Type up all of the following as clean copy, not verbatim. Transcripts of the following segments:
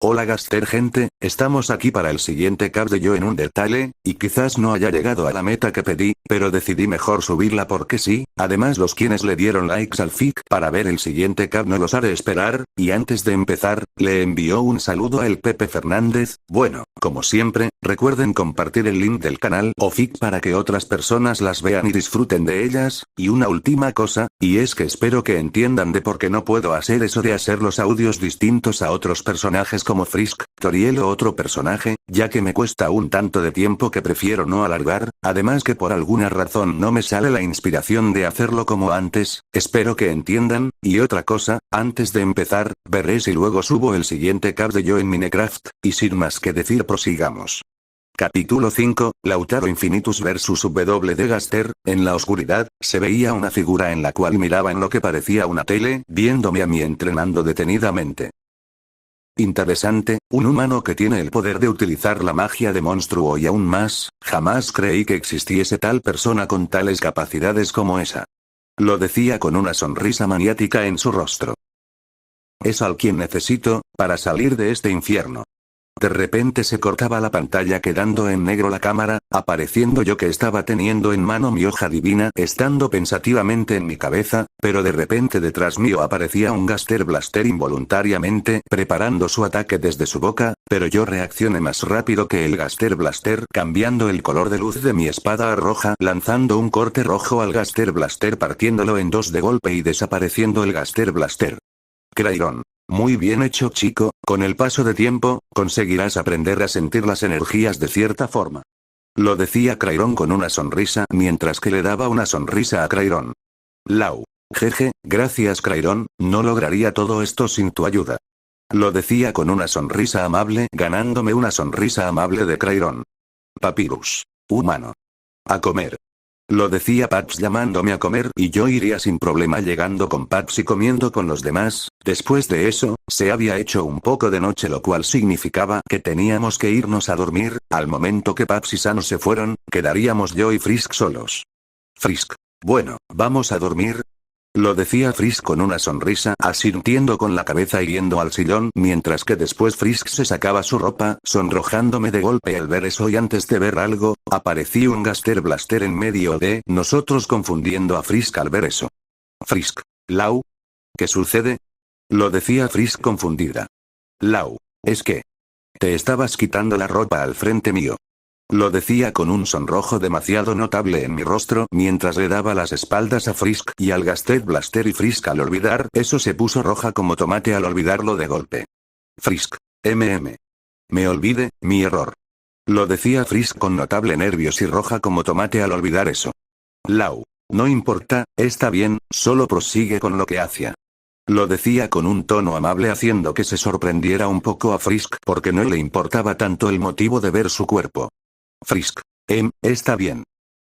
Hola Gaster gente, estamos aquí para el siguiente cap de Yo en Undertale, y quizás no haya llegado a la meta que pedí, pero decidí mejor subirla porque sí. Además los quienes le dieron likes al fic para ver el siguiente cap no los haré esperar, y antes de empezar, le envió un saludo a el Pepe Fernández. Bueno, como siempre, recuerden compartir el link del canal o fic para que otras personas las vean y disfruten de ellas, y una última cosa, y es que espero que entiendan de por qué no puedo hacer eso de hacer los audios distintos a otros personajes como Frisk, Toriel o otro personaje, ya que me cuesta un tanto de tiempo que prefiero no alargar, además que por alguna razón no me sale la inspiración de hacerlo como antes, espero que entiendan. Y otra cosa, antes de empezar, veré si luego subo el siguiente cap de Yo en Minecraft, y sin más que decir prosigamos. Capítulo 5, Lautaro Infinitus vs WD Gaster. En la oscuridad, se veía una figura en la cual miraba en lo que parecía una tele, viéndome a mí entrenando detenidamente. Interesante, un humano que tiene el poder de utilizar la magia de monstruo y aún más, jamás creí que existiese tal persona con tales capacidades como esa. Lo decía con una sonrisa maniática en su rostro. Es al quien necesito, para salir de este infierno. De repente se cortaba la pantalla quedando en negro la cámara, apareciendo yo que estaba teniendo en mano mi hoja divina estando pensativamente en mi cabeza, pero de repente detrás mío aparecía un Gaster Blaster involuntariamente preparando su ataque desde su boca, pero yo reaccioné más rápido que el Gaster Blaster cambiando el color de luz de mi espada a roja lanzando un corte rojo al Gaster Blaster partiéndolo en dos de golpe y desapareciendo el Gaster Blaster. Crayron. Muy bien hecho chico, con el paso de tiempo, conseguirás aprender a sentir las energías de cierta forma. Lo decía Crayron con una sonrisa mientras que le daba una sonrisa a Crayron. Lau. Jeje, gracias Crayron, no lograría todo esto sin tu ayuda. Lo decía con una sonrisa amable ganándome una sonrisa amable de Crayron. Papyrus. Humano. A comer. Lo decía Paps llamándome a comer y yo iría sin problema llegando con Paps y comiendo con los demás. Después de eso, se había hecho un poco de noche lo cual significaba que teníamos que irnos a dormir. Al momento que Paps y Sano se fueron, quedaríamos yo y Frisk solos. Frisk. Bueno, ¿vamos a dormir? Lo decía Frisk con una sonrisa asintiendo con la cabeza y yendo al sillón mientras que después Frisk se sacaba su ropa sonrojándome de golpe al ver eso y antes de ver algo, apareció un Gaster Blaster en medio de nosotros confundiendo a Frisk al ver eso. Frisk. Lau. ¿Qué sucede? Lo decía Frisk confundida. Lau. Es que te estabas quitando la ropa al frente mío. Lo decía con un sonrojo demasiado notable en mi rostro mientras le daba las espaldas a Frisk y al Gaster Blaster y Frisk al olvidar eso se puso roja como tomate al olvidarlo de golpe. Frisk. Me olvide, mi error. Lo decía Frisk con notable nervios y roja como tomate al olvidar eso. Lau. No importa, está bien, solo prosigue con lo que hacía. Lo decía con un tono amable haciendo que se sorprendiera un poco a Frisk porque no le importaba tanto el motivo de ver su cuerpo. Frisk. Está bien.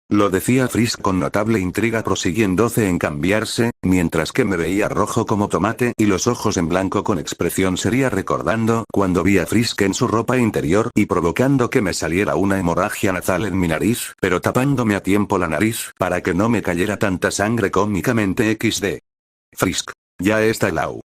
Lo decía Frisk con notable intriga prosiguiéndose en cambiarse, mientras que me veía rojo como tomate y los ojos en blanco con expresión seria recordando cuando vi a Frisk en su ropa interior y provocando que me saliera una hemorragia nasal en mi nariz, pero tapándome a tiempo la nariz para que no me cayera tanta sangre cómicamente XD. Frisk. Ya está Lau.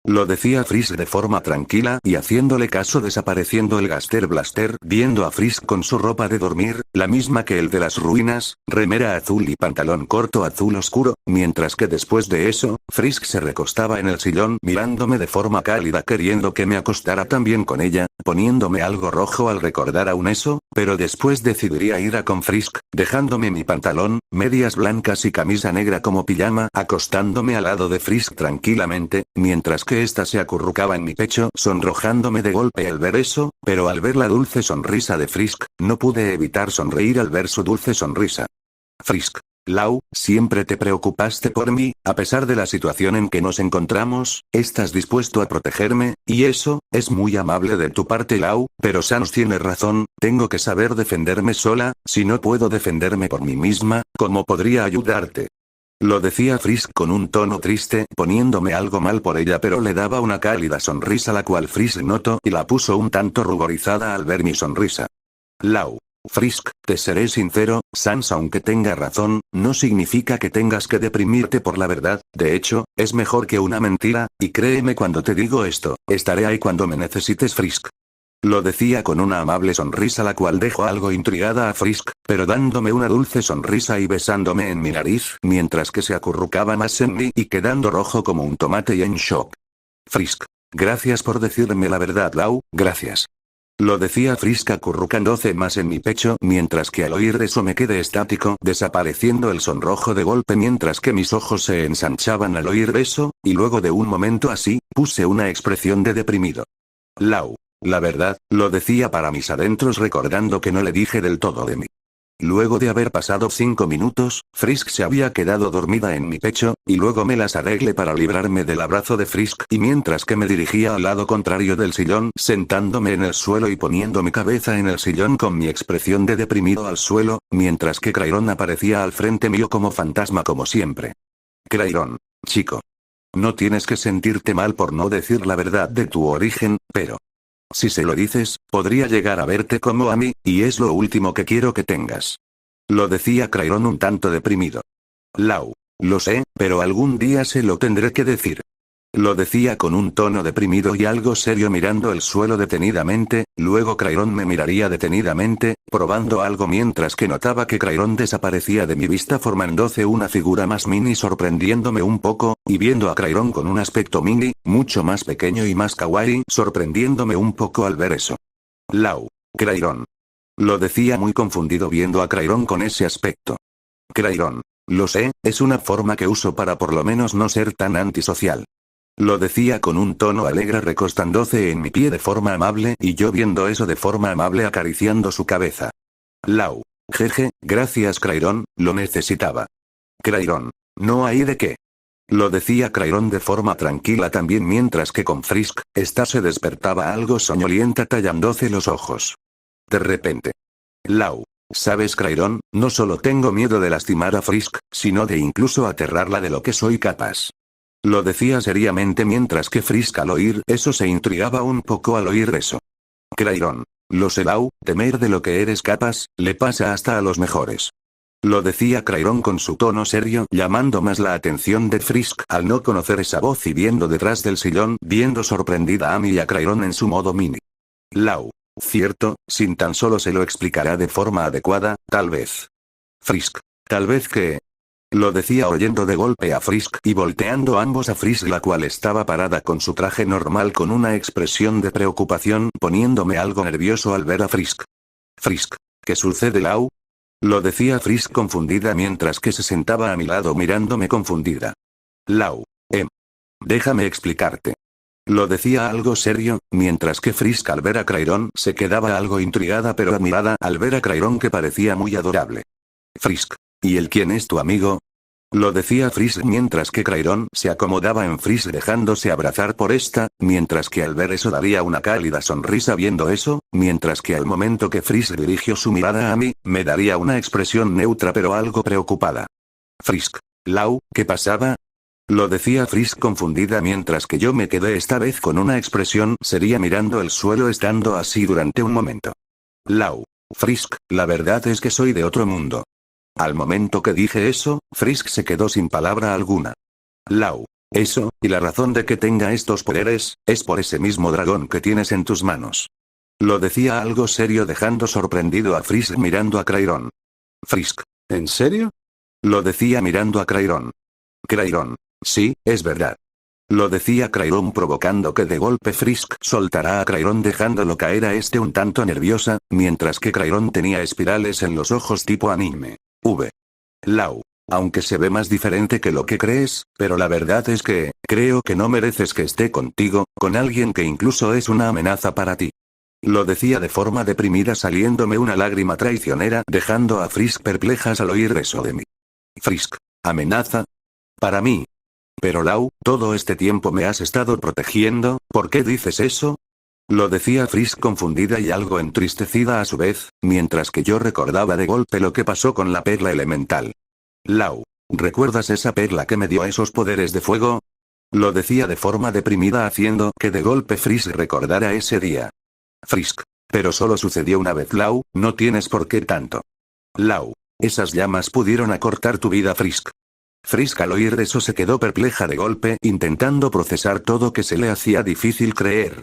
Lo decía Frisk de forma tranquila y haciéndole caso desapareciendo el Gaster Blaster viendo a Frisk con su ropa de dormir, la misma que el de las ruinas, remera azul y pantalón corto azul oscuro, mientras que después de eso, Frisk se recostaba en el sillón mirándome de forma cálida queriendo que me acostara también con ella, poniéndome algo rojo al recordar aún eso, pero después decidiría ir a con Frisk, dejándome mi pantalón, medias blancas y camisa negra como pijama acostándome al lado de Frisk tranquilamente, mientras que ésta se acurrucaba en mi pecho sonrojándome de golpe al ver eso, pero al ver la dulce sonrisa de Frisk, no pude evitar sonreír al ver su dulce sonrisa. Frisk. Lau, siempre te preocupaste por mí, a pesar de la situación en que nos encontramos, estás dispuesto a protegerme, y eso, es muy amable de tu parte Lau, pero Sans tiene razón, tengo que saber defenderme sola, si no puedo defenderme por mí misma, ¿cómo podría ayudarte? Lo decía Frisk con un tono triste, poniéndome algo mal por ella pero le daba una cálida sonrisa la cual Frisk notó y la puso un tanto ruborizada al ver mi sonrisa. Lau. Frisk, te seré sincero, Sans, aunque tenga razón, no significa que tengas que deprimirte por la verdad, de hecho, es mejor que una mentira, y créeme cuando te digo esto, estaré ahí cuando me necesites, Frisk. Lo decía con una amable sonrisa la cual dejó algo intrigada a Frisk, pero dándome una dulce sonrisa y besándome en mi nariz, mientras que se acurrucaba más en mí y quedando rojo como un tomate y en shock. Frisk. Gracias por decirme la verdad, Lau, gracias. Lo decía Frisk acurrucándose más en mi pecho, mientras que al oír eso me quedé estático, desapareciendo el sonrojo de golpe mientras que mis ojos se ensanchaban al oír eso, y luego de un momento así, puse una expresión de deprimido. Lau. La verdad, lo decía para mis adentros recordando que no le dije del todo de mí. Luego de haber pasado 5 minutos, Frisk se había quedado dormida en mi pecho, y luego me las arreglé para librarme del abrazo de Frisk y mientras que me dirigía al lado contrario del sillón, sentándome en el suelo y poniendo mi cabeza en el sillón con mi expresión de deprimido al suelo, mientras que Crayron aparecía al frente mío como fantasma como siempre. Crayron, chico. No tienes que sentirte mal por no decir la verdad de tu origen, pero... si se lo dices, podría llegar a verte como a mí, y es lo último que quiero que tengas. Lo decía Crayron un tanto deprimido. Lau. Lo sé, pero algún día se lo tendré que decir. Lo decía con un tono deprimido y algo serio mirando el suelo detenidamente, luego Crayron me miraría detenidamente, probando algo mientras que notaba que Crayron desaparecía de mi vista formándose una figura más mini sorprendiéndome un poco, y viendo a Crayron con un aspecto mini, mucho más pequeño y más kawaii, sorprendiéndome un poco al ver eso. Lau. Crayron. Lo decía muy confundido viendo a Crayron con ese aspecto. Crayron. Lo sé, es una forma que uso para por lo menos no ser tan antisocial. Lo decía con un tono alegre recostándose en mi pie de forma amable y yo viendo eso de forma amable acariciando su cabeza. Lau. Jeje, gracias Crayron, lo necesitaba. Crayron. No hay de qué. Lo decía Crayron de forma tranquila también mientras que con Frisk, esta se despertaba algo soñolienta tallándose los ojos. De repente. Lau. ¿Sabes Crayron? No solo tengo miedo de lastimar a Frisk, sino de incluso aterrarla de lo que soy capaz. Lo decía seriamente mientras que Frisk al oír eso se intrigaba un poco al oír eso. Crayron. Lo sé Lau, temer de lo que eres capaz, le pasa hasta a los mejores. Lo decía Crayron con su tono serio llamando más la atención de Frisk al no conocer esa voz y viendo detrás del sillón viendo sorprendida a mí y a Crayron en su modo mini. Lau. Cierto, sin tan solo se lo explicará de forma adecuada, tal vez. Frisk. Tal vez que... Lo decía oyendo de golpe a Frisk y volteando ambos a Frisk la cual estaba parada con su traje normal con una expresión de preocupación poniéndome algo nervioso al ver a Frisk. Frisk. ¿Qué sucede Lau? Lo decía Frisk confundida mientras que se sentaba a mi lado mirándome confundida. Lau. Déjame explicarte. Lo decía algo serio, mientras que Frisk al ver a Crayron se quedaba algo intrigada pero admirada al ver a Crayron que parecía muy adorable. Frisk. ¿Y él quién es tu amigo? Lo decía Frisk mientras que Crayron se acomodaba en Frisk dejándose abrazar por esta, mientras que al ver eso daría una cálida sonrisa viendo eso, mientras que al momento que Frisk dirigió su mirada a mí, me daría una expresión neutra pero algo preocupada. Frisk. Lau, ¿qué pasaba? Lo decía Frisk confundida mientras que yo me quedé esta vez con una expresión seria mirando el suelo estando así durante un momento. Lau. Frisk, la verdad es que soy de otro mundo. Al momento que dije eso, Frisk se quedó sin palabra alguna. Lau. Eso, y la razón de que tenga estos poderes, es por ese mismo dragón que tienes en tus manos. Lo decía algo serio dejando sorprendido a Frisk mirando a Crayron. Frisk. ¿En serio? Lo decía mirando a Crayron. Crayron. Sí, es verdad. Lo decía Crayron provocando que de golpe Frisk soltará a Crayron dejándolo caer a este un tanto nerviosa, mientras que Crayron tenía espirales en los ojos tipo anime. Lau. Aunque se ve más diferente que lo que crees, pero la verdad es que, creo que no mereces que esté contigo, con alguien que incluso es una amenaza para ti. Lo decía de forma deprimida saliéndome una lágrima traicionera dejando a Frisk perplejas al oír eso de mí. Frisk. ¿Amenaza? Para mí. Pero Lau, todo este tiempo me has estado protegiendo, ¿por qué dices eso? Lo decía Frisk confundida y algo entristecida a su vez, mientras que yo recordaba de golpe lo que pasó con la perla elemental. Lau. ¿Recuerdas esa perla que me dio esos poderes de fuego? Lo decía de forma deprimida haciendo que de golpe Frisk recordara ese día. Frisk. Pero solo sucedió una vez, Lau, no tienes por qué tanto. Lau. Esas llamas pudieron acortar tu vida, Frisk. Frisk al oír eso se quedó perpleja de golpe, intentando procesar todo que se le hacía difícil creer.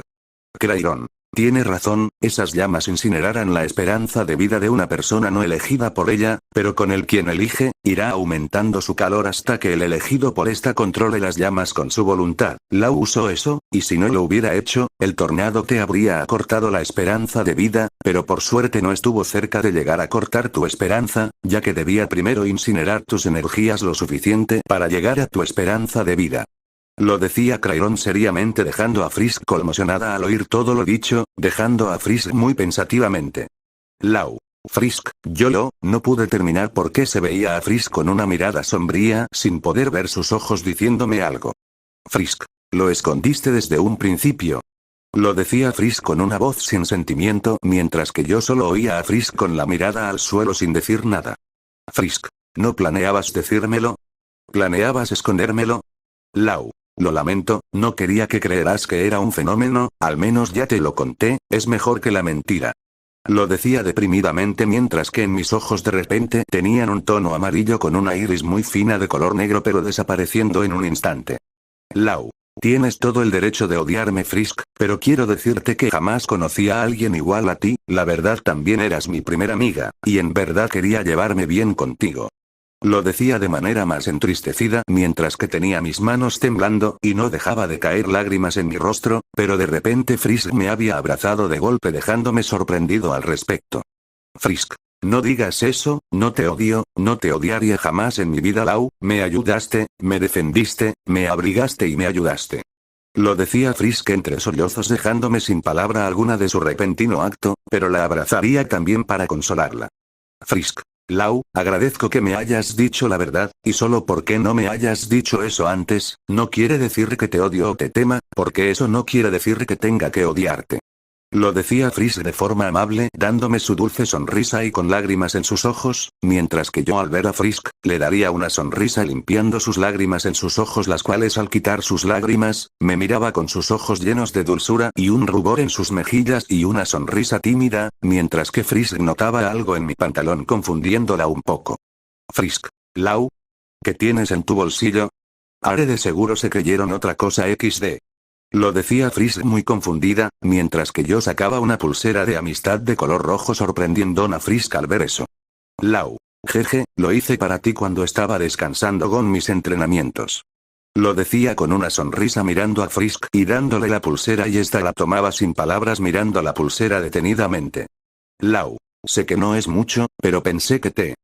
Crayon. Tiene razón, esas llamas incinerarán la esperanza de vida de una persona no elegida por ella, pero con el quien elige, irá aumentando su calor hasta que el elegido por esta controle las llamas con su voluntad. Lau usó eso, y si no lo hubiera hecho, el tornado te habría acortado la esperanza de vida, pero por suerte no estuvo cerca de llegar a cortar tu esperanza, ya que debía primero incinerar tus energías lo suficiente para llegar a tu esperanza de vida. Lo decía Crayon seriamente, dejando a Frisk conmocionada al oír todo lo dicho, dejando a Frisk muy pensativamente. Lau. Frisk, yo no pude terminar porque se veía a Frisk con una mirada sombría sin poder ver sus ojos diciéndome algo. Frisk. Lo escondiste desde un principio. Lo decía Frisk con una voz sin sentimiento mientras que yo solo oía a Frisk con la mirada al suelo sin decir nada. Frisk. ¿No planeabas decírmelo? ¿Planeabas escondérmelo? Lau. Lo lamento, no quería que creerás que era un fenómeno, al menos ya te lo conté, es mejor que la mentira. Lo decía deprimidamente mientras que en mis ojos de repente tenían un tono amarillo con una iris muy fina de color negro pero desapareciendo en un instante. Lau. Tienes todo el derecho de odiarme, Frisk, pero quiero decirte que jamás conocí a alguien igual a ti, la verdad también eras mi primera amiga, y en verdad quería llevarme bien contigo. Lo decía de manera más entristecida mientras que tenía mis manos temblando y no dejaba de caer lágrimas en mi rostro, pero de repente Frisk me había abrazado de golpe dejándome sorprendido al respecto. Frisk. No digas eso, no te odio, no te odiaría jamás en mi vida, Lau, me ayudaste, me defendiste, me abrigaste y me ayudaste. Lo decía Frisk entre sollozos dejándome sin palabra alguna de su repentino acto, pero la abrazaría también para consolarla. Frisk. Lau, agradezco que me hayas dicho la verdad, y solo porque no me hayas dicho eso antes, no quiere decir que te odio o te tema, porque eso no quiere decir que tenga que odiarte. Lo decía Frisk de forma amable, dándome su dulce sonrisa y con lágrimas en sus ojos, mientras que yo al ver a Frisk, le daría una sonrisa limpiando sus lágrimas en sus ojos, las cuales al quitar sus lágrimas, me miraba con sus ojos llenos de dulzura y un rubor en sus mejillas y una sonrisa tímida, mientras que Frisk notaba algo en mi pantalón confundiéndola un poco. Frisk. Lau. ¿Qué tienes en tu bolsillo? Are de seguro se creyeron otra cosa XD. Lo decía Frisk muy confundida, mientras que yo sacaba una pulsera de amistad de color rojo sorprendiendo a Frisk al ver eso. Lau. Jeje, lo hice para ti cuando estaba descansando con mis entrenamientos. Lo decía con una sonrisa mirando a Frisk y dándole la pulsera y esta la tomaba sin palabras mirando la pulsera detenidamente. Lau. Sé que no es mucho, pero pensé que te...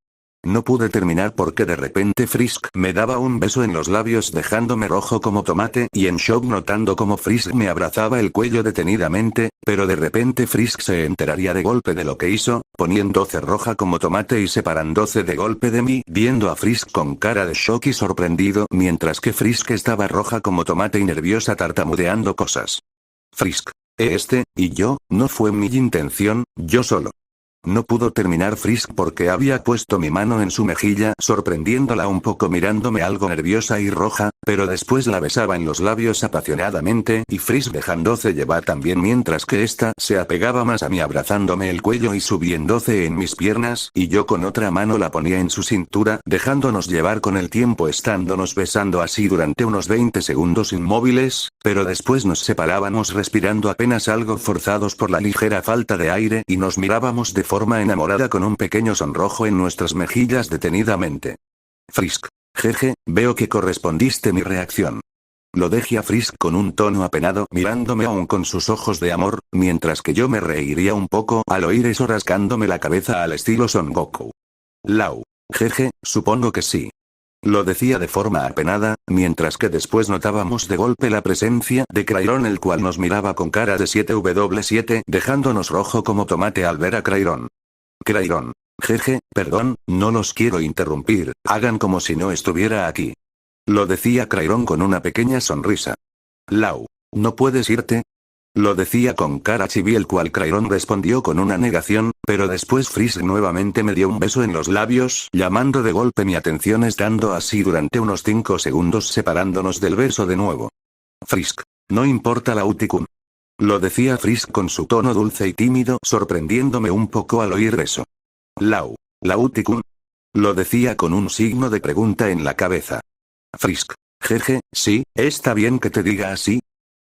No pude terminar porque de repente Frisk me daba un beso en los labios dejándome rojo como tomate y en shock notando como Frisk me abrazaba el cuello detenidamente, pero de repente Frisk se enteraría de golpe de lo que hizo, poniéndose roja como tomate y separándose de golpe de mí, viendo a Frisk con cara de shock y sorprendido mientras que Frisk estaba roja como tomate y nerviosa tartamudeando cosas. Frisk. Y yo, no fue mi intención, yo solo. No pudo terminar Frisk porque había puesto mi mano en su mejilla sorprendiéndola un poco mirándome algo nerviosa y roja, pero después la besaba en los labios apasionadamente y Frisk dejándose llevar también mientras que ésta se apegaba más a mí abrazándome el cuello y subiéndose en mis piernas y yo con otra mano la ponía en su cintura dejándonos llevar con el tiempo estándonos besando así durante unos 20 segundos inmóviles, pero después nos separábamos respirando apenas algo forzados por la ligera falta de aire y nos mirábamos de forma enamorada con un pequeño sonrojo en nuestras mejillas detenidamente. Frisk. Jeje, veo que correspondiste mi reacción. Lo dejé a Frisk con un tono apenado mirándome aún con sus ojos de amor, mientras que yo me reiría un poco al oír eso rascándome la cabeza al estilo Son Goku. Lau. Jeje, supongo que sí. Lo decía de forma apenada, mientras que después notábamos de golpe la presencia de Crayon el cual nos miraba con cara de 7W7 dejándonos rojo como tomate al ver a Crayon. Crayon. Jeje, perdón, no los quiero interrumpir, hagan como si no estuviera aquí. Lo decía Crayon con una pequeña sonrisa. Lau. ¿No puedes irte? Lo decía con cara chibi el cual Crayon respondió con una negación, pero después Frisk nuevamente me dio un beso en los labios, llamando de golpe mi atención estando así durante unos 5 segundos separándonos del beso de nuevo. Frisk. No importa Lauti-kun. Lo decía Frisk con su tono dulce y tímido, sorprendiéndome un poco al oír eso. Lautikun. Lo decía con un signo de pregunta en la cabeza. Frisk. Jeje, sí, está bien que te diga así.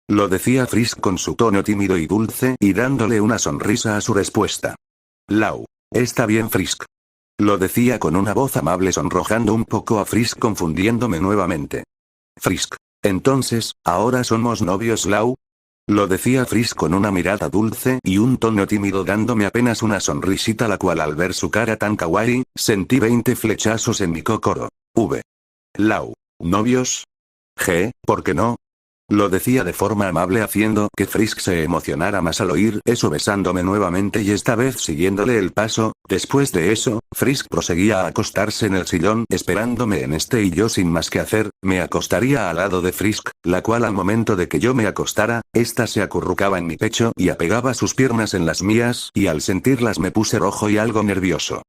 Lo decía Frisk con su tono tímido y dulce y dándole una sonrisa a su respuesta. Está bien Frisk. Lo decía con una voz amable sonrojando un poco a Frisk confundiéndome nuevamente. Frisk. Entonces, ¿ahora somos novios Lau? Lo decía Frisk con una mirada dulce y un tono tímido dándome apenas una sonrisita la cual al ver su cara tan kawaii, sentí 20 flechazos en mi cocoro. ¿Novios? ¿Por qué no? Lo decía de forma amable haciendo que Frisk se emocionara más al oír eso besándome nuevamente y esta vez siguiéndole el paso. Después de eso, Frisk proseguía a acostarse en el sillón esperándome en este y yo sin más que hacer, me acostaría al lado de Frisk, la cual al momento de que yo me acostara, esta se acurrucaba en mi pecho y apegaba sus piernas en las mías y al sentirlas me puse rojo y algo nervioso.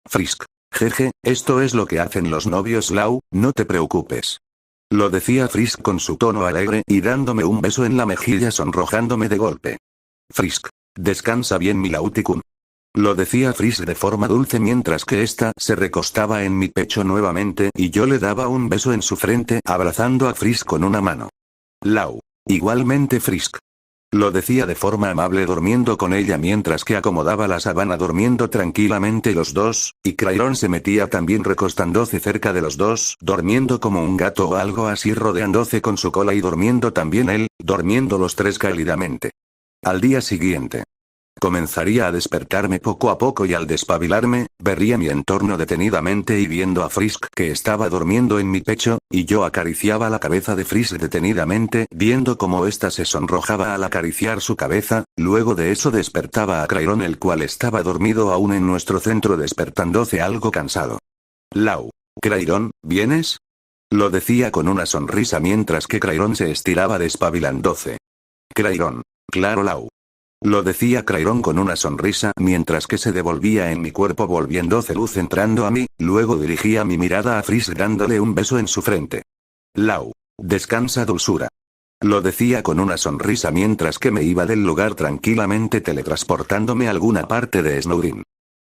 Frisk. Jeje, esto es lo que hacen los novios Lau, no te preocupes. Lo decía Frisk con su tono alegre y dándome un beso en la mejilla sonrojándome de golpe. Frisk. Descansa bien mi Lautikun. Lo decía Frisk de forma dulce mientras que ésta se recostaba en mi pecho nuevamente y yo le daba un beso en su frente abrazando a Frisk con una mano. Igualmente Frisk. Lo decía de forma amable durmiendo con ella mientras que acomodaba la sábana durmiendo tranquilamente los dos, y Crayron se metía también recostándose cerca de los dos, durmiendo como un gato o algo así rodeándose con su cola y durmiendo también él, durmiendo los tres cálidamente. Al día siguiente. Comenzaría a despertarme poco a poco y al despabilarme, vería mi entorno detenidamente y viendo a Frisk que estaba durmiendo en mi pecho, y yo acariciaba la cabeza de Frisk detenidamente, viendo cómo ésta se sonrojaba al acariciar su cabeza, luego de eso despertaba a Crayron el cual estaba dormido aún en nuestro centro despertándose algo cansado. Crayron, ¿vienes? Lo decía con una sonrisa mientras que Crayron se estiraba despabilándose. Crayron. Claro Lo decía Crayron con una sonrisa mientras que se devolvía en mi cuerpo volviéndose luz entrando a mí, luego dirigía mi mirada a Frisk dándole un beso en su frente. Descansa dulzura. Lo decía con una sonrisa mientras que me iba del lugar tranquilamente teletransportándome a alguna parte de Snowdin.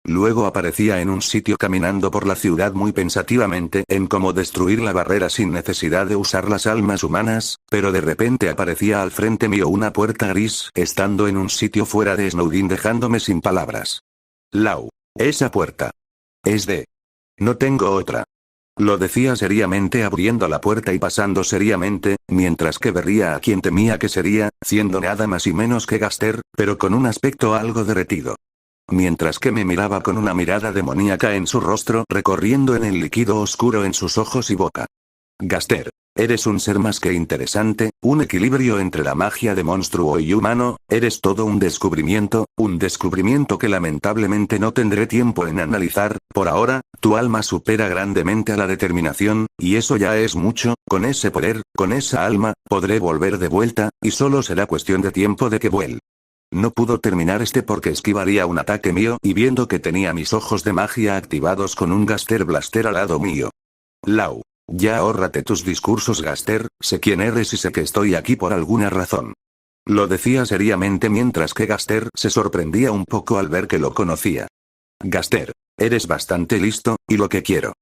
Luego aparecía en un sitio caminando por la ciudad muy pensativamente en cómo destruir la barrera sin necesidad de usar las almas humanas, pero de repente aparecía al frente mío una puerta gris, estando en un sitio fuera de Snowdin dejándome sin palabras. Esa puerta. Es de... No tengo otra. Lo decía seriamente abriendo la puerta y pasando seriamente, mientras que vería a quien temía que sería, siendo nada más y menos que Gaster, pero con un aspecto algo derretido. Mientras que me miraba con una mirada demoníaca en su rostro recorriendo en el líquido oscuro en sus ojos y boca. Gaster. Eres un ser más que interesante, un equilibrio entre la magia de monstruo y humano, eres todo un descubrimiento que lamentablemente no tendré tiempo en analizar, por ahora, tu alma supera grandemente a la determinación, y eso ya es mucho, con ese poder, con esa alma, podré volver de vuelta, y solo será cuestión de tiempo de que vuelva. No pudo terminar porque esquivaría un ataque mío y viendo que tenía mis ojos de magia activados con un Gaster Blaster al lado mío. Ya ahórrate tus discursos Gaster, sé quién eres y sé que estoy aquí por alguna razón. Lo decía seriamente mientras que Gaster se sorprendía un poco al ver que lo conocía. Gaster, eres bastante listo, y lo que quiero.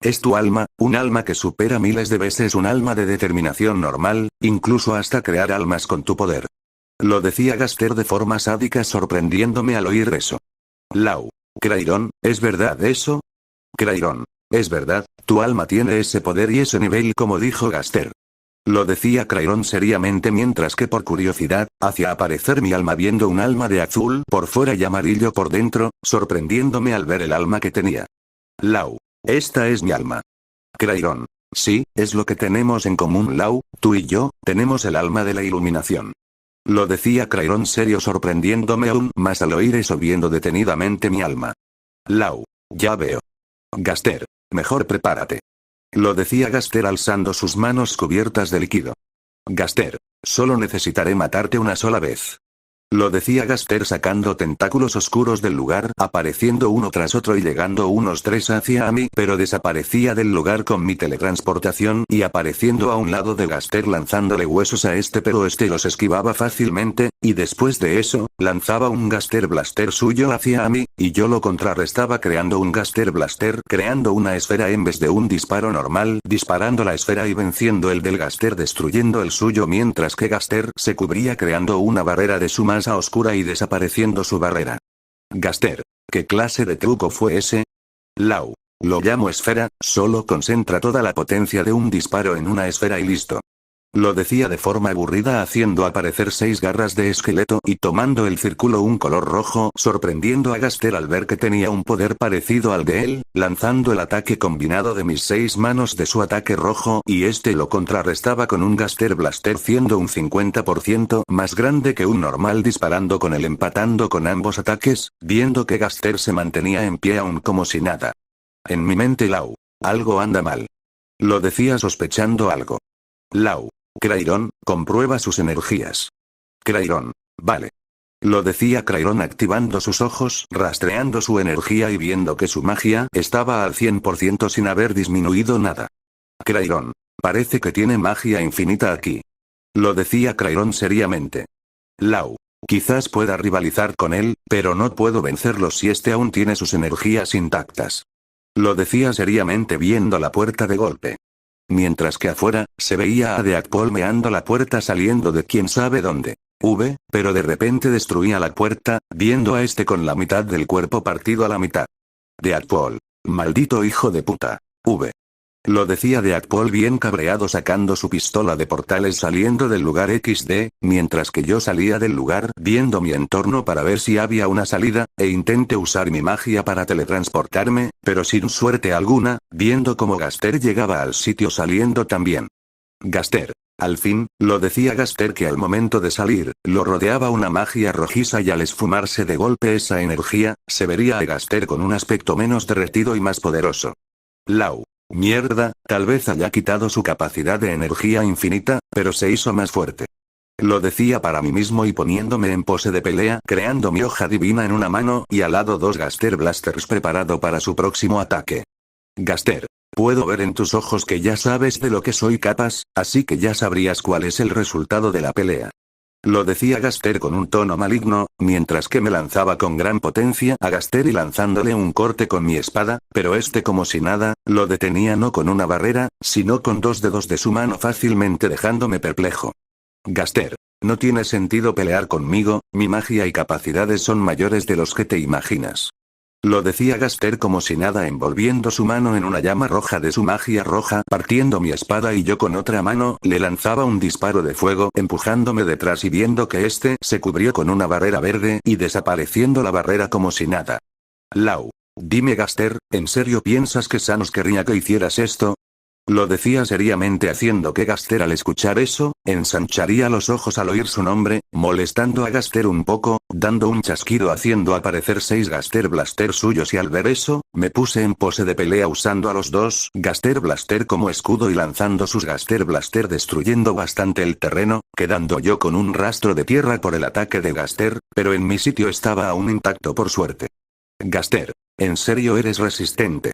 Es tu alma, un alma que supera miles de veces un alma de determinación normal, incluso hasta crear almas con tu poder. Lo decía Gaster de forma sádica sorprendiéndome al oír eso. Crayron, ¿es verdad eso? Crayron, es verdad, tu alma tiene ese poder y ese nivel como dijo Gaster. Lo decía Crayron seriamente mientras que por curiosidad, hacía aparecer mi alma viendo un alma de azul por fuera y amarillo por dentro, sorprendiéndome al ver el alma que tenía. Esta es mi alma. Crayron. Sí, es lo que tenemos en común tú y yo, tenemos el alma de la iluminación. Lo decía Crayron serio sorprendiéndome aún más al oír eso viendo detenidamente mi alma. Ya veo. Gaster, mejor prepárate. Lo decía Gaster alzando sus manos cubiertas de líquido. Gaster, solo necesitaré matarte una sola vez. Lo decía Gaster sacando tentáculos oscuros del lugar, apareciendo uno tras otro y llegando unos 3 hacia mí, pero desaparecía del lugar con mi teletransportación y apareciendo a un lado de Gaster lanzándole huesos a este, pero este los esquivaba fácilmente, y después de eso, lanzaba un Gaster Blaster suyo hacia mí, y yo lo contrarrestaba creando un Gaster Blaster, creando una esfera en vez de un disparo normal, disparando la esfera y venciendo el del Gaster destruyendo el suyo mientras que Gaster se cubría creando una barrera de su masa oscura y desapareciendo su barrera. Gaster, ¿qué clase de truco fue ese? Lau. Lo llamo esfera, solo concentra toda la potencia de un disparo en una esfera y listo. Lo decía de forma aburrida haciendo aparecer 6 garras de esqueleto y tomando el círculo un color rojo, sorprendiendo a Gaster al ver que tenía un poder parecido al de él, lanzando el ataque combinado de mis 6 manos de su ataque rojo y este lo contrarrestaba con un Gaster Blaster siendo un 50% más grande que un normal disparando con él empatando con ambos ataques, viendo que Gaster se mantenía en pie aún como si nada. En mi mente Lau. Algo anda mal. Lo decía sospechando algo. Lau. Crayron, comprueba sus energías. Crayron. Vale. Lo decía Crayron activando sus ojos, rastreando su energía y viendo que su magia estaba al 100% sin haber disminuido nada. Crayron. Parece que tiene magia infinita aquí. Lo decía Crayron seriamente. Lau. Quizás pueda rivalizar con él, pero no puedo vencerlo si este aún tiene sus energías intactas. Lo decía seriamente viendo la puerta de golpe. Mientras que afuera, se veía a Deadpool meando la puerta saliendo de quién sabe dónde. Pero de repente destruía la puerta, viendo a este con la mitad del cuerpo partido a la mitad. Deadpool. Maldito hijo de puta. Lo decía Deadpool bien cabreado sacando su pistola de portales saliendo del lugar XD, mientras que yo salía del lugar viendo mi entorno para ver si había una salida, e intenté usar mi magia para teletransportarme, pero sin suerte alguna, viendo cómo Gaster llegaba al sitio saliendo también. Gaster. Al fin, lo decía Gaster que al momento de salir, lo rodeaba una magia rojiza y al esfumarse de golpe esa energía, se vería a Gaster con un aspecto menos derretido y más poderoso. Lau. Mierda, tal vez haya quitado su capacidad de energía infinita, pero se hizo más fuerte. Lo decía para mí mismo y poniéndome en pose de pelea, creando mi hoja divina en una mano y al lado 2 Gaster Blasters preparado para su próximo ataque. Gaster. Puedo ver en tus ojos que ya sabes de lo que soy capaz, así que ya sabrías cuál es el resultado de la pelea. Lo decía Gaster con un tono maligno, mientras que me lanzaba con gran potencia a Gaster y lanzándole un corte con mi espada, pero este como si nada, lo detenía no con una barrera, sino con 2 dedos de su mano fácilmente dejándome perplejo. Gaster. No tiene sentido pelear conmigo, mi magia y capacidades son mayores de los que te imaginas. Lo decía Gaster como si nada envolviendo su mano en una llama roja de su magia roja, partiendo mi espada y yo con otra mano le lanzaba un disparo de fuego empujándome detrás y viendo que este se cubrió con una barrera verde y desapareciendo la barrera como si nada. Lau. Dime Gaster, ¿en serio piensas que Thanos querría que hicieras esto? Lo decía seriamente haciendo que Gaster al escuchar eso, ensancharía los ojos al oír su nombre, molestando a Gaster un poco, dando un chasquido haciendo aparecer 6 Gaster Blaster suyos y al ver eso, me puse en pose de pelea usando a los 2 Gaster Blaster como escudo y lanzando sus Gaster Blaster destruyendo bastante el terreno, quedando yo con un rastro de tierra por el ataque de Gaster, pero en mi sitio estaba aún intacto por suerte. Gaster. ¿En serio eres resistente?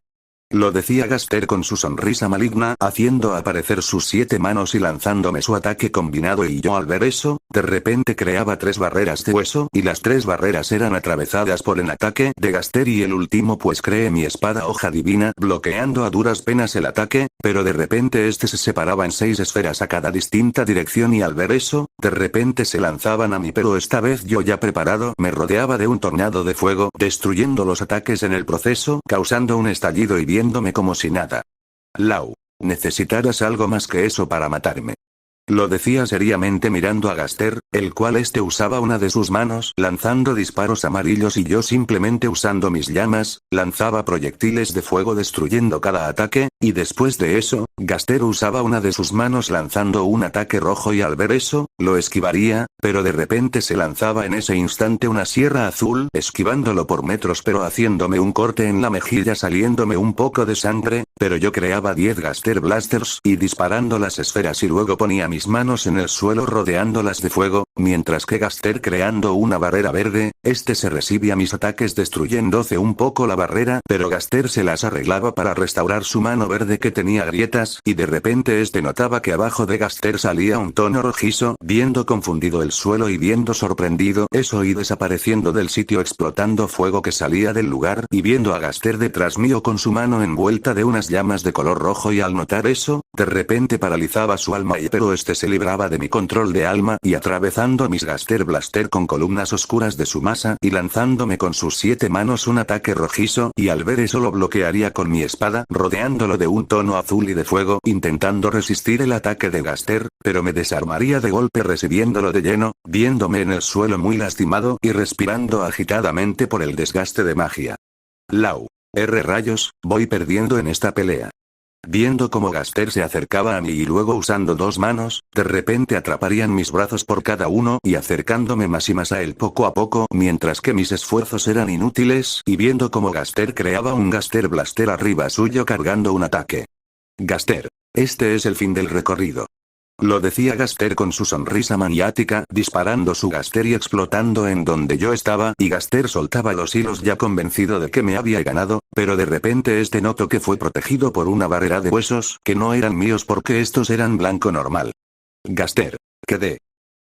Lo decía Gaster con su sonrisa maligna haciendo aparecer sus 7 manos y lanzándome su ataque combinado y yo al ver eso, de repente creaba 3 barreras de hueso y las 3 barreras eran atravesadas por el ataque de Gaster y el último pues creé mi espada hoja divina bloqueando a duras penas el ataque, pero de repente este se separaba en 6 esferas a cada distinta dirección y al ver eso, de repente se lanzaban a mí pero esta vez yo ya preparado me rodeaba de un tornado de fuego destruyendo los ataques en el proceso causando un estallido y viéndome como si nada. Lau. Necesitarás algo más que eso para matarme. Lo decía seriamente mirando a Gaster, el cual usaba una de sus manos lanzando disparos amarillos y yo simplemente usando mis llamas, lanzaba proyectiles de fuego destruyendo cada ataque, y después de eso, Gaster usaba una de sus manos lanzando un ataque rojo y al ver eso, lo esquivaría, pero de repente se lanzaba en ese instante una sierra azul esquivándolo por metros pero haciéndome un corte en la mejilla saliéndome un poco de sangre, pero yo creaba 10 Gaster Blasters y disparando las esferas y luego ponía mis mis manos en el suelo rodeándolas de fuego, mientras que Gaster creando una barrera verde, se recibía mis ataques destruyéndose un poco la barrera, pero Gaster se las arreglaba para restaurar su mano verde que tenía grietas, y de repente notaba que abajo de Gaster salía un tono rojizo, viendo confundido el suelo y viendo sorprendido eso y desapareciendo del sitio explotando fuego que salía del lugar y viendo a Gaster detrás mío con su mano envuelta de unas llamas de color rojo y al notar eso, de repente paralizaba su alma pero se libraba de mi control de alma y atravesando mis Gaster Blaster con columnas oscuras de su masa y lanzándome con sus 7 manos un ataque rojizo y al ver eso lo bloquearía con mi espada rodeándolo de un tono azul y de fuego intentando resistir el ataque de Gaster, pero me desarmaría de golpe recibiéndolo de lleno, viéndome en el suelo muy lastimado y respirando agitadamente por el desgaste de magia. Lau. Rayos, voy perdiendo en esta pelea. Viendo cómo Gaster se acercaba a mí y luego usando 2 manos, de repente atraparían mis brazos por cada uno y acercándome más y más a él poco a poco mientras que mis esfuerzos eran inútiles y viendo cómo Gaster creaba un Gaster Blaster arriba suyo cargando un ataque. Gaster. Este es el fin del recorrido. Lo decía Gaster con su sonrisa maniática, disparando su Gaster y explotando en donde yo estaba, y Gaster soltaba los hilos ya convencido de que me había ganado, pero de repente notó que fue protegido por una barrera de huesos que no eran míos porque estos eran blanco normal. Gaster. Quedé.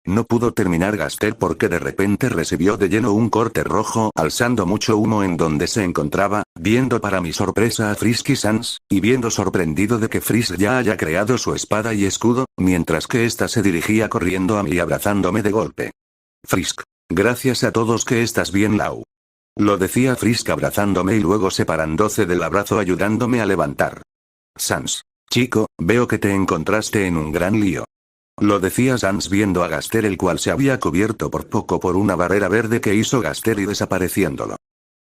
No pudo terminar Gaster porque de repente recibió de lleno un corte rojo alzando mucho humo en donde se encontraba, viendo para mi sorpresa a Frisky Sans, y viendo sorprendido de que Frisk ya haya creado su espada y escudo, mientras que se dirigía corriendo a mí abrazándome de golpe. Frisk. Gracias a todos que estás bien Lau. Lo decía Frisk abrazándome y luego separándose del abrazo ayudándome a levantar. Sans. Chico, veo que te encontraste en un gran lío. Lo decía Sans viendo a Gaster el cual se había cubierto por poco por una barrera verde que hizo Gaster y desapareciéndolo.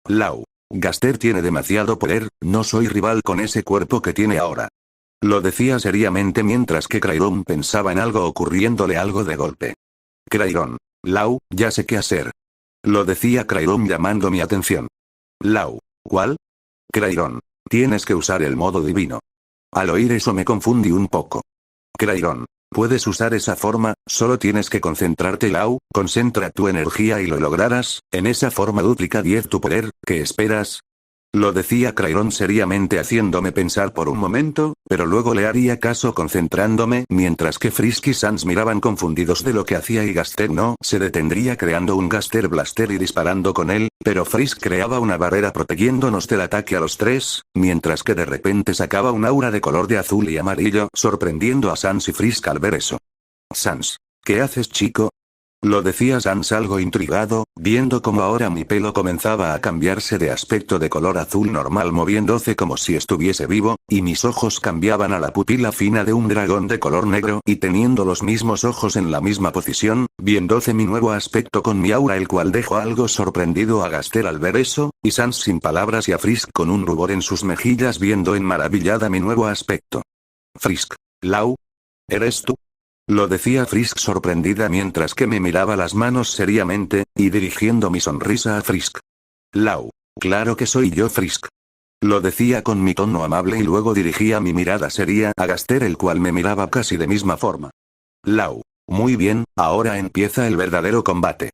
Lau. Gaster tiene demasiado poder, no soy rival con ese cuerpo que tiene ahora. Lo decía seriamente mientras que Crayron pensaba en algo ocurriéndole algo de golpe. Crayron. Lau, ya sé qué hacer. Lo decía Crayron llamando mi atención. Lau. ¿Cuál? Crayron. Tienes que usar el modo divino. Al oír eso me confundí un poco. Crayron. Puedes usar esa forma, solo tienes que concentrarte Lau, concentra tu energía y lo lograrás, en esa forma duplica 10 tu poder, ¿qué esperas? Lo decía Crayron seriamente haciéndome pensar por un momento, pero luego le haría caso concentrándome mientras que Frisk y Sans miraban confundidos de lo que hacía y Gaster no se detendría creando un Gaster Blaster y disparando con él, pero Frisk creaba una barrera protegiéndonos del ataque a los 3, mientras que de repente sacaba un aura de color de azul y amarillo sorprendiendo a Sans y Frisk al ver eso. Sans. ¿Qué haces chico? Lo decía Sans algo intrigado, viendo como ahora mi pelo comenzaba a cambiarse de aspecto de color azul normal moviéndose como si estuviese vivo, y mis ojos cambiaban a la pupila fina de un dragón de color negro y teniendo los mismos ojos en la misma posición, viéndose mi nuevo aspecto con mi aura el cual dejó algo sorprendido a Gaster al ver eso, y Sans sin palabras y a Frisk con un rubor en sus mejillas viendo en maravillada mi nuevo aspecto. Frisk. Lau. ¿Eres tú? Lo decía Frisk sorprendida mientras que me miraba las manos seriamente, y dirigiendo mi sonrisa a Frisk. Lau. Claro que soy yo Frisk. Lo decía con mi tono amable y luego dirigía mi mirada seria a Gaster el cual me miraba casi de misma forma. Lau. Muy bien, ahora empieza el verdadero combate.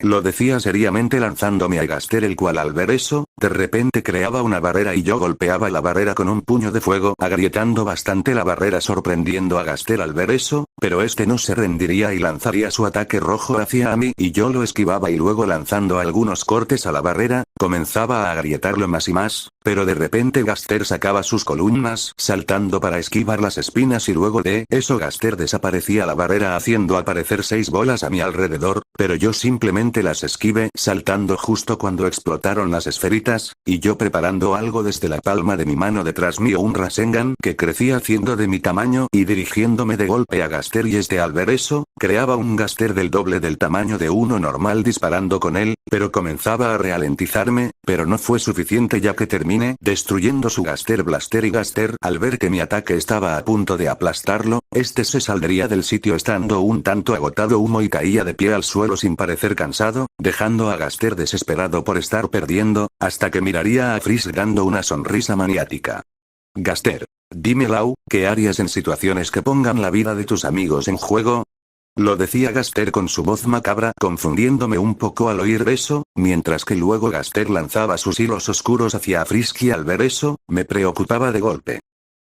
Lo decía seriamente lanzándome a Gaster el cual al ver eso, de repente creaba una barrera y yo golpeaba la barrera con un puño de fuego agrietando bastante la barrera sorprendiendo a Gaster al ver eso, pero no se rendiría y lanzaría su ataque rojo hacia mí y yo lo esquivaba y luego lanzando algunos cortes a la barrera, comenzaba a agrietarlo más y más, pero de repente Gaster sacaba sus columnas saltando para esquivar las espinas y luego de eso Gaster desaparecía la barrera haciendo aparecer 6 bolas a mi alrededor, pero yo simplemente las esquivé saltando justo cuando explotaron las esferitas, y yo preparando algo desde la palma de mi mano detrás mío un Rasengan que crecía haciendo de mi tamaño y dirigiéndome de golpe a Gaster y al ver eso, creaba un Gaster del doble del tamaño de uno normal disparando con él, pero comenzaba a ralentizarme, pero no fue suficiente ya que terminé destruyendo su Gaster Blaster y Gaster al ver que mi ataque estaba a punto de aplastarlo, se saldría del sitio estando un tanto agotado humo y caía de pie al suelo sin parecer cansado, dejando a Gaster desesperado por estar perdiendo, hasta que miraría a Frisk dando una sonrisa maniática. Gaster. Dime Lau, ¿qué harías en situaciones que pongan la vida de tus amigos en juego? Lo decía Gaster con su voz macabra, confundiéndome un poco al oír eso, mientras que luego Gaster lanzaba sus hilos oscuros hacia Frisk y al ver eso, me preocupaba de golpe.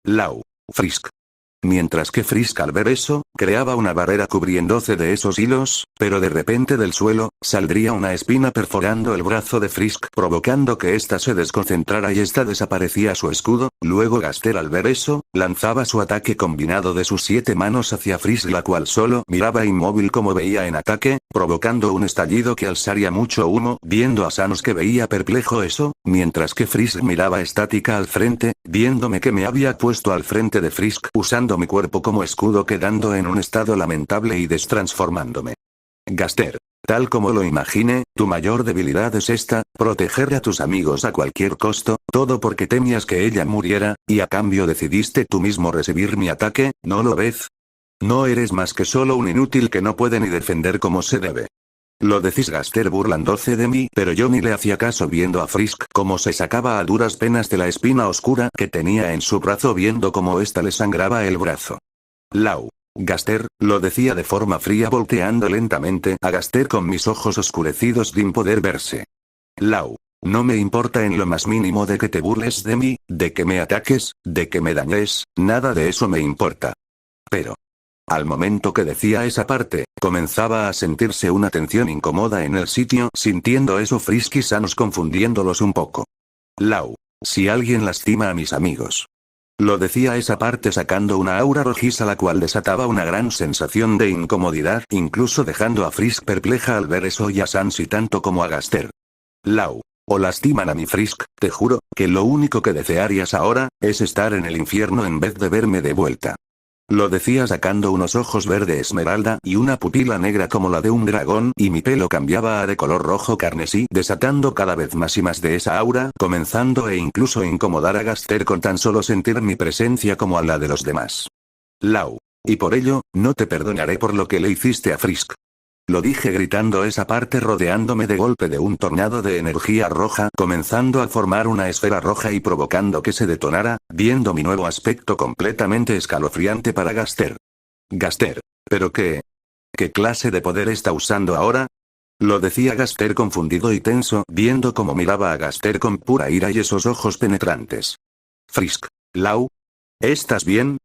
Lau. Frisk. Mientras que Frisk al ver eso, creaba una barrera cubriéndose de esos hilos, pero de repente del suelo, saldría una espina perforando el brazo de Frisk provocando que ésta se desconcentrara y ésta desaparecía su escudo, luego Gaster al ver eso, lanzaba su ataque combinado de sus 7 manos hacia Frisk la cual solo miraba inmóvil como veía en ataque, provocando un estallido que alzaría mucho humo, viendo a Sans que veía perplejo eso, mientras que Frisk miraba estática al frente, viéndome que me había puesto al frente de Frisk usando mi cuerpo como escudo quedando en un estado lamentable y destransformándome. Gaster. Tal como lo imaginé, tu mayor debilidad es esta, proteger a tus amigos a cualquier costo, todo porque temías que ella muriera, y a cambio decidiste tú mismo recibir mi ataque, ¿no lo ves? No eres más que solo un inútil que no puede ni defender como se debe. Lo decís Gaster burlándose de mí, pero yo ni le hacía caso viendo a Frisk como se sacaba a duras penas de la espina oscura que tenía en su brazo viendo cómo ésta le sangraba el brazo. Lau. Gaster, lo decía de forma fría volteando lentamente a Gaster con mis ojos oscurecidos sin poder verse. Lau. No me importa en lo más mínimo de que te burles de mí, de que me ataques, de que me dañes, nada de eso me importa. Pero... al momento que decía esa parte, comenzaba a sentirse una tensión incómoda en el sitio, sintiendo eso Frisk y Sans confundiéndolos un poco. Lau. Si alguien lastima a mis amigos. Lo decía esa parte sacando una aura rojiza la cual desataba una gran sensación de incomodidad, incluso dejando a Frisk perpleja al ver eso y a Sans y tanto como a Gaster. Lau. O lastiman a mi Frisk, te juro, que lo único que desearías ahora, es estar en el infierno en vez de verme de vuelta. Lo decía sacando unos ojos verde esmeralda y una pupila negra como la de un dragón y mi pelo cambiaba a de color rojo carmesí desatando cada vez más y más de esa aura, comenzando e incluso incomodar a Gaster con tan solo sentir mi presencia como a la de los demás. Lau. Y por ello, no te perdonaré por lo que le hiciste a Frisk. Lo dije gritando esa parte rodeándome de golpe de un tornado de energía roja, comenzando a formar una esfera roja y provocando que se detonara, viendo mi nuevo aspecto completamente escalofriante para Gaster. Gaster. ¿Pero qué? ¿Qué clase de poder está usando ahora? Lo decía Gaster confundido y tenso, viendo cómo miraba a Gaster con pura ira y esos ojos penetrantes. Frisk. Lau. ¿Estás bien?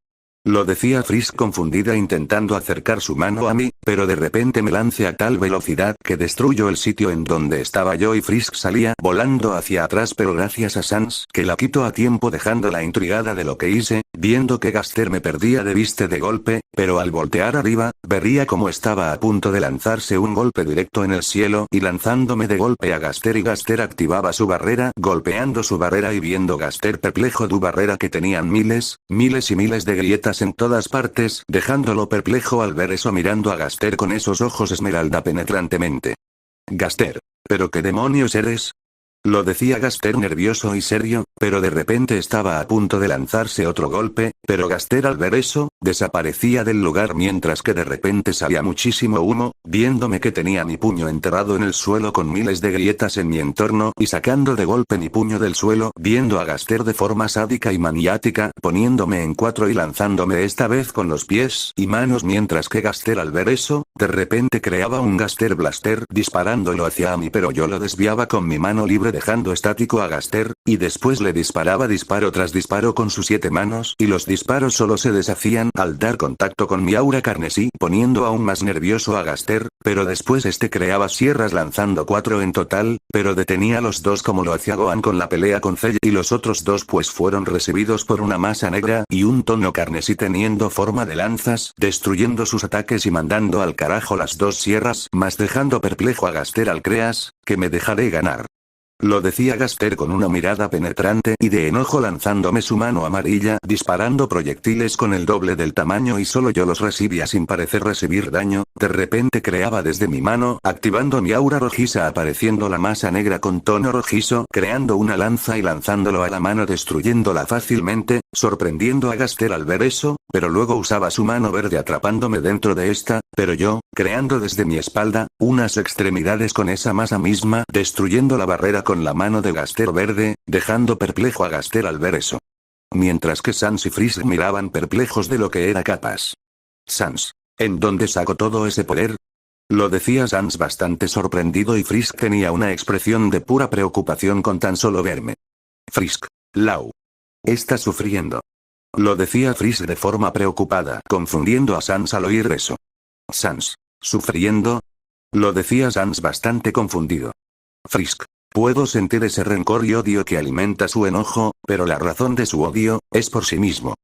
Lo decía Frisk confundida intentando acercar su mano a mí, pero de repente me lancé a tal velocidad que destruyó el sitio en donde estaba yo y Frisk salía volando hacia atrás pero gracias a Sans que la quitó a tiempo dejándola intrigada de lo que hice, viendo que Gaster me perdía de vista de golpe, pero al voltear arriba, vería como estaba a punto de lanzarse un golpe directo en el cielo y lanzándome de golpe a Gaster y Gaster activaba su barrera golpeando su barrera y viendo Gaster perplejo du barrera que tenían miles y miles de grietas en todas partes, dejándolo perplejo al ver eso mirando a Gaster con esos ojos esmeralda penetrantemente. Gaster. ¿Pero qué demonios eres? Lo decía Gaster nervioso y serio, pero de repente estaba a punto de lanzarse otro golpe, pero Gaster al ver eso, desaparecía del lugar mientras que de repente salía muchísimo humo, viéndome que tenía mi puño enterrado en el suelo con miles de grietas en mi entorno y sacando de golpe mi puño del suelo, viendo a Gaster de forma sádica y maniática, poniéndome en 4 y lanzándome esta vez con los pies y manos mientras que Gaster al ver eso, de repente creaba un Gaster Blaster disparándolo hacia mí pero yo lo desviaba con mi mano libre dejando estático a Gaster, y después le disparaba disparo tras disparo con sus 7 manos y los disparos solo se deshacían al dar contacto con mi aura carmesí poniendo aún más nervioso a Gaster, pero después este creaba sierras lanzando 4 en total, pero detenía los 2 como lo hacía Gohan con la pelea con Cell y los otros 2 pues fueron recibidos por una masa negra y un tono carmesí teniendo forma de lanzas, destruyendo sus ataques y mandando al carajo las 2 sierras, más dejando perplejo a Gaster al creas, que me dejaré ganar. Lo decía Gaster con una mirada penetrante y de enojo lanzándome su mano amarilla disparando proyectiles con el doble del tamaño y solo yo los recibía sin parecer recibir daño, de repente creaba desde mi mano activando mi aura rojiza apareciendo la masa negra con tono rojizo creando una lanza y lanzándolo a la mano destruyéndola fácilmente, sorprendiendo a Gaster al ver eso, pero luego usaba su mano verde atrapándome dentro de esta, pero yo, creando desde mi espalda, unas extremidades con esa masa misma destruyendo la barrera con la mano de Gaster verde, dejando perplejo a Gaster al ver eso. mientras que Sans y Frisk miraban perplejos de lo que era capaz. Sans. ¿En dónde sacó todo ese poder? Lo decía Sans bastante sorprendido y Frisk tenía una expresión de pura preocupación con tan solo verme. Frisk. Lau. Está sufriendo. Lo decía Frisk de forma preocupada, confundiendo a Sans al oír eso. Sans. ¿Sufriendo? Lo decía Sans bastante confundido. Frisk. Puedo sentir ese rencor y odio que alimenta su enojo, pero la razón de su odio es por sí mismo.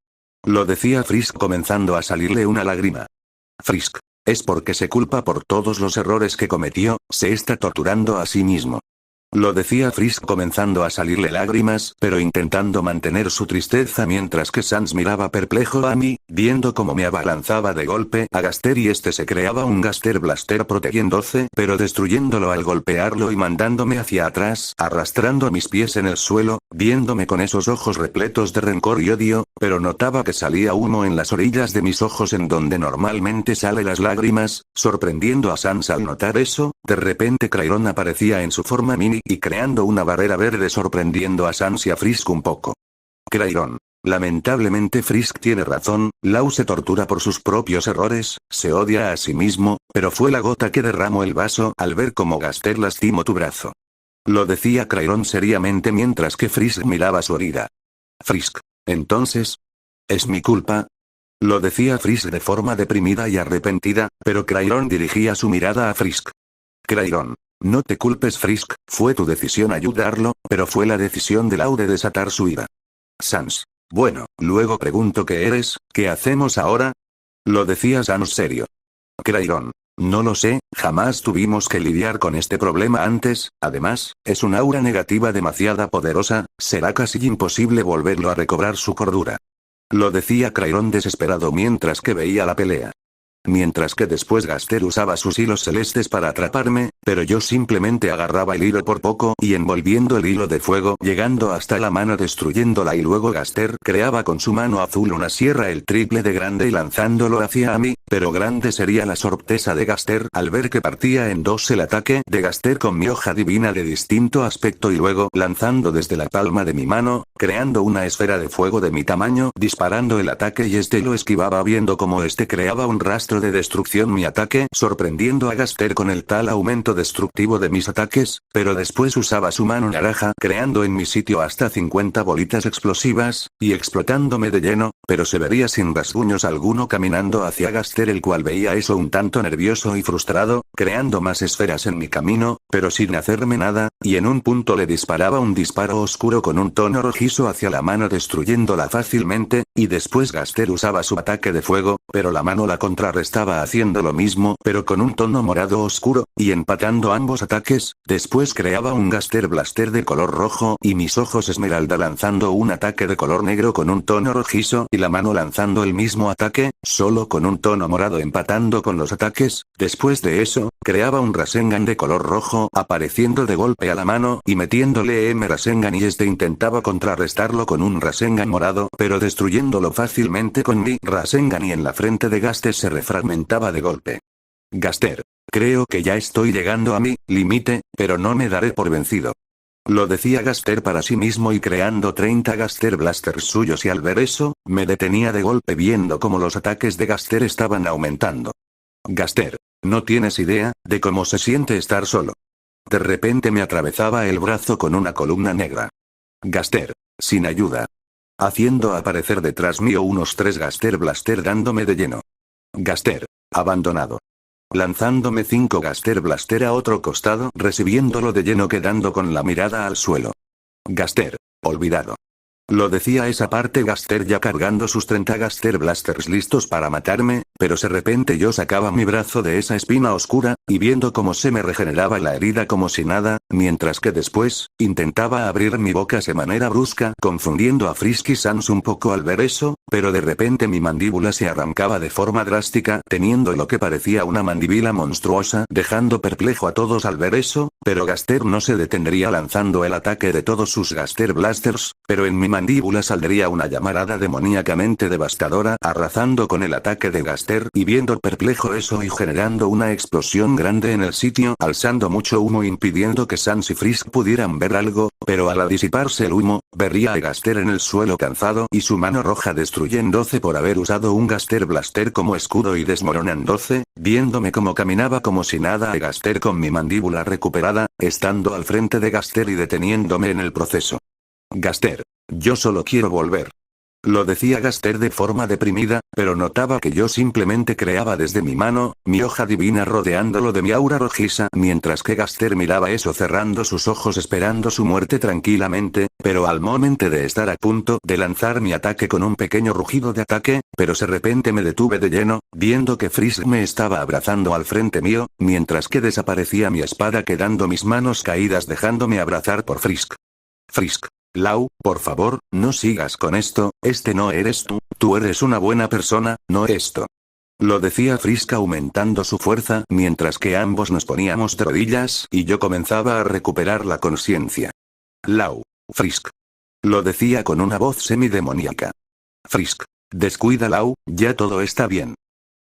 Lo decía Frisk comenzando a salirle una lágrima. Frisk. Es porque se culpa por todos los errores que cometió, se está torturando a sí mismo. Lo decía Frisk comenzando a salirle lágrimas, pero intentando mantener su tristeza mientras que Sans miraba perplejo a mí, viendo cómo me abalanzaba de golpe a Gaster y este se creaba un Gaster Blaster protegiéndose, pero destruyéndolo al golpearlo y mandándome hacia atrás, arrastrando mis pies en el suelo, viéndome con esos ojos repletos de rencor y odio, pero notaba que salía humo en las orillas de mis ojos en donde normalmente salen las lágrimas, sorprendiendo a Sans al notar eso, de repente Crayron aparecía en su forma mini y creando una barrera verde sorprendiendo a Sans y a Frisk un poco. Crayron. Lamentablemente Frisk tiene razón, Lau se tortura por sus propios errores, se odia a sí mismo, pero fue la gota que derramó el vaso al ver cómo Gaster lastimó tu brazo. Lo decía Crayron seriamente mientras que Frisk miraba su herida. Frisk. Entonces. ¿Es mi culpa? Lo decía Frisk de forma deprimida y arrepentida, pero Crayron dirigía su mirada a Frisk. Crayron. No te culpes Frisk, fue tu decisión ayudarlo, pero fue la decisión de Lau de desatar su ira. Sans. Bueno, luego pregunto qué eres, ¿qué hacemos ahora? Lo decía Sans serio. Crayron. No lo sé, jamás tuvimos que lidiar con este problema antes, además, es un aura negativa demasiado poderosa, será casi imposible volverlo a recobrar su cordura. Lo decía Crayron desesperado mientras que veía la pelea. Mientras que después Gaster usaba sus hilos celestes para atraparme, pero yo simplemente agarraba el hilo por poco y envolviendo el hilo de fuego llegando hasta la mano destruyéndola y luego Gaster creaba con su mano azul una sierra el triple de grande y lanzándolo hacia a mí, pero grande sería la sorpresa de Gaster al ver que partía en dos el ataque de Gaster con mi hoja divina de distinto aspecto y luego lanzando desde la palma de mi mano, creando una esfera de fuego de mi tamaño, disparando el ataque y este lo esquivaba viendo como este creaba un rastro de destrucción mi ataque, sorprendiendo a Gaster con el tal aumento destructivo de mis ataques, pero después usaba su mano naranja, creando en mi sitio hasta 50 bolitas explosivas, y explotándome de lleno, pero se vería sin rasguños alguno caminando hacia Gaster el cual veía eso un tanto nervioso y frustrado, creando más esferas en mi camino, pero sin hacerme nada, y en un punto le disparaba un disparo oscuro con un tono rojizo hacia la mano destruyéndola fácilmente, y después Gaster usaba su ataque de fuego, pero la mano la contrarrestaba haciendo lo mismo, pero con un tono morado oscuro, y empatando ambos ataques, después creaba un Gaster Blaster de color rojo y mis ojos esmeralda lanzando un ataque de color negro con un tono rojizo y la mano lanzando el mismo ataque, solo con un tono morado empatando con los ataques, después de eso, creaba un Rasengan de color rojo apareciendo de golpe a la mano y metiéndole M Rasengan y este intentaba contrarrestarlo con un Rasengan morado, pero destruyéndolo fácilmente con mi Rasengan y en la frente de Gaster se fragmentaba de golpe. Gaster. Creo que ya estoy llegando a mi límite, pero no me daré por vencido. Lo decía Gaster para sí mismo y creando 30 Gaster Blasters suyos y al ver eso, me detenía de golpe viendo cómo los ataques de Gaster estaban aumentando. Gaster. No tienes idea de cómo se siente estar solo. De repente me atravesaba el brazo con una columna negra. Gaster. Sin ayuda. Haciendo aparecer detrás mío unos 3 Gaster Blaster dándome de lleno. Gaster. Abandonado. Lanzándome 5 Gaster Blaster a otro costado recibiéndolo de lleno quedando con la mirada al suelo. Gaster. Olvidado. Lo decía esa parte Gaster ya cargando sus 30 Gaster Blasters listos para matarme, pero de repente yo sacaba mi brazo de esa espina oscura, y viendo cómo se me regeneraba la herida como si nada, mientras que después, intentaba abrir mi boca de manera brusca, confundiendo a Frisk y Sans un poco al ver eso, pero de repente mi mandíbula se arrancaba de forma drástica, teniendo lo que parecía una mandíbula monstruosa, dejando perplejo a todos al ver eso, pero Gaster no se detendría lanzando el ataque de todos sus Gaster Blasters, pero en mi mandíbula saldría una llamarada demoníacamente devastadora, arrasando con el ataque de Gaster, y viendo perplejo eso y generando una explosión grande en el sitio, alzando mucho humo impidiendo que Sans y Frisk pudieran ver algo, Pero al disiparse el humo, vería a Gaster en el suelo cansado y su mano roja destruyéndose por haber usado un Gaster Blaster como escudo y desmoronándose, viéndome como caminaba como si nada a Gaster con mi mandíbula recuperada, estando al frente de Gaster y deteniéndome en el proceso. Gaster. Yo solo quiero volver. Lo decía Gaster de forma deprimida, pero notaba que yo simplemente creaba desde mi mano, mi hoja divina rodeándolo de mi aura rojiza, mientras que Gaster miraba eso cerrando sus ojos esperando su muerte tranquilamente, pero al momento de estar a punto de lanzar mi ataque con un pequeño rugido de ataque, pero de repente me detuve de lleno, viendo que Frisk me estaba abrazando al frente mío, mientras que desaparecía mi espada quedando mis manos caídas dejándome abrazar por Frisk. Frisk. Lau, por favor, no sigas con esto, este no eres tú eres una buena persona, no esto. Lo decía Frisk aumentando su fuerza mientras que ambos nos poníamos de rodillas y yo comenzaba a recuperar la conciencia. Lau. Frisk. Lo decía con una voz semidemoníaca. Frisk. Descuida Lau, ya todo está bien.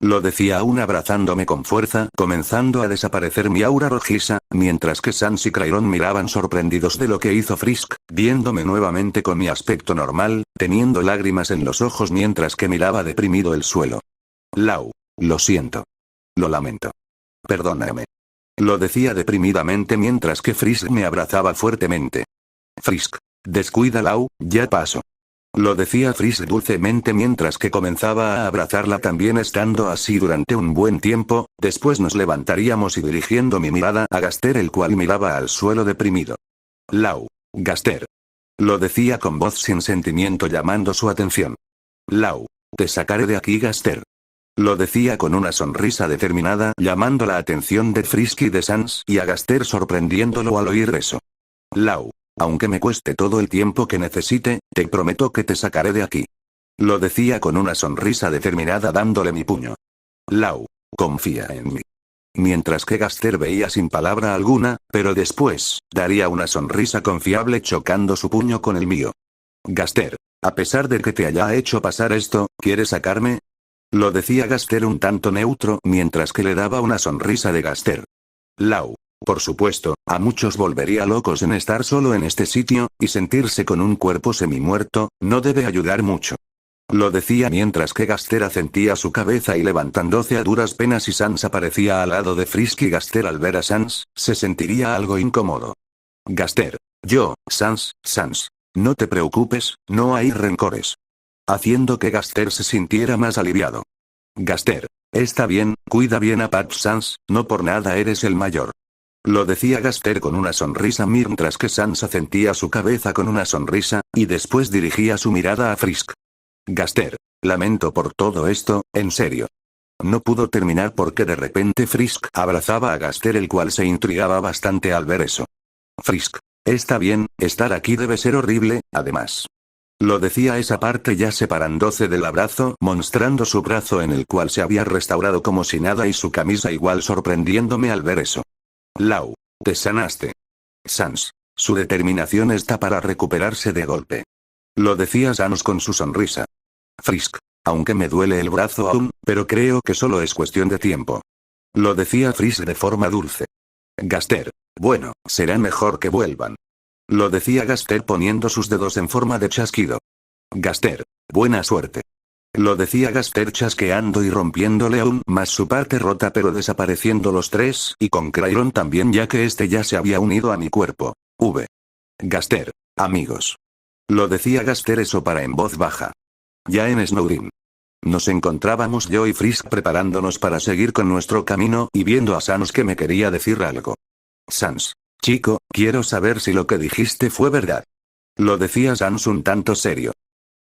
Lo decía aún abrazándome con fuerza, comenzando a desaparecer mi aura rojiza, mientras que Sans y Crayon miraban sorprendidos de lo que hizo Frisk, viéndome nuevamente con mi aspecto normal, teniendo lágrimas en los ojos mientras que miraba deprimido el suelo. Lau. Lo siento. Lo lamento. Perdóname. Lo decía deprimidamente mientras que Frisk me abrazaba fuertemente. Frisk. Descuida Lau, ya paso. Lo decía Frisk dulcemente mientras que comenzaba a abrazarla también estando así durante un buen tiempo, después nos levantaríamos y dirigiendo mi mirada a Gaster el cual miraba al suelo deprimido. Lau. Gaster. Lo decía con voz sin sentimiento llamando su atención. Lau. Te sacaré de aquí Gaster. Lo decía con una sonrisa determinada llamando la atención de Frisk y de Sans y a Gaster sorprendiéndolo al oír eso. Lau. Aunque me cueste todo el tiempo que necesite, te prometo que te sacaré de aquí. Lo decía con una sonrisa determinada dándole mi puño. Lau. Confía en mí. Mientras que Gaster veía sin palabra alguna, pero después, daría una sonrisa confiable chocando su puño con el mío. Gaster. A pesar de que te haya hecho pasar esto, ¿quieres sacarme? Lo decía Gaster un tanto neutro mientras que le daba una sonrisa de Gaster. Lau. Por supuesto, a muchos volvería locos en estar solo en este sitio, y sentirse con un cuerpo semi-muerto, no debe ayudar mucho. Lo decía mientras que Gaster asentía su cabeza y levantándose a duras penas y Sans aparecía al lado de Frisk y Gaster al ver a Sans, se sentiría algo incómodo. Gaster. Yo, Sans. No te preocupes, no hay rencores. Haciendo que Gaster se sintiera más aliviado. Gaster. Está bien, cuida bien a Pat Sans, no por nada eres el mayor. Lo decía Gaster con una sonrisa mientras que Sans asentía su cabeza con una sonrisa, y después dirigía su mirada a Frisk. Gaster. Lamento por todo esto, en serio. No pudo terminar porque de repente Frisk abrazaba a Gaster el cual se intrigaba bastante al ver eso. Frisk. Está bien, estar aquí debe ser horrible, además. Lo decía esa parte ya separándose del abrazo, mostrando su brazo en el cual se había restaurado como si nada y su camisa igual sorprendiéndome al ver eso. Lau. Te sanaste. Sans. Su determinación está para recuperarse de golpe. Lo decía Sans con su sonrisa. Frisk. Aunque me duele el brazo aún, pero creo que solo es cuestión de tiempo. Lo decía Frisk de forma dulce. Gaster. Bueno, será mejor que vuelvan. Lo decía Gaster poniendo sus dedos en forma de chasquido. Gaster. Buena suerte. Lo decía Gaster chasqueando y rompiéndole aún más su parte rota pero desapareciendo los tres y con Crayon también ya que este ya se había unido a mi cuerpo. Gaster. Amigos. Lo decía Gaster eso para en voz baja. Ya en Snowdin. Nos encontrábamos yo y Frisk preparándonos para seguir con nuestro camino y viendo a Sans que me quería decir algo. Sans. Chico, quiero saber si lo que dijiste fue verdad. Lo decía Sans un tanto serio.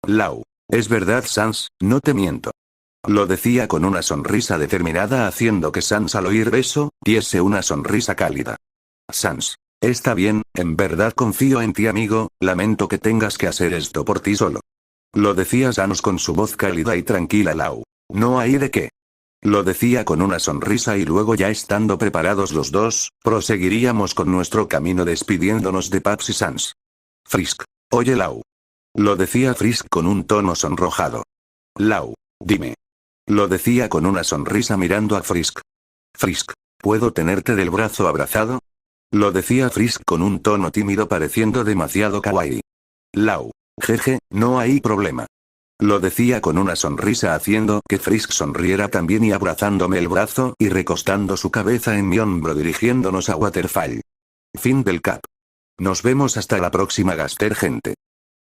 Lau. Es verdad Sans, no te miento. Lo decía con una sonrisa determinada haciendo que Sans al oír eso, diese una sonrisa cálida. Sans. Está bien, en verdad confío en ti amigo, lamento que tengas que hacer esto por ti solo. Lo decía Sans con su voz cálida y tranquila Lau. No hay de qué. Lo decía con una sonrisa y luego ya estando preparados los dos, proseguiríamos con nuestro camino despidiéndonos de Paps y Sans. Frisk. Oye Lau. Lo decía Frisk con un tono sonrojado. Lau. Dime. Lo decía con una sonrisa mirando a Frisk. Frisk. ¿Puedo tenerte del brazo abrazado? Lo decía Frisk con un tono tímido pareciendo demasiado kawaii. Lau. Jeje, no hay problema. Lo decía con una sonrisa haciendo que Frisk sonriera también y abrazándome el brazo y recostando su cabeza en mi hombro dirigiéndonos a Waterfall. Fin del cap. Nos vemos hasta la próxima, Gaster gente.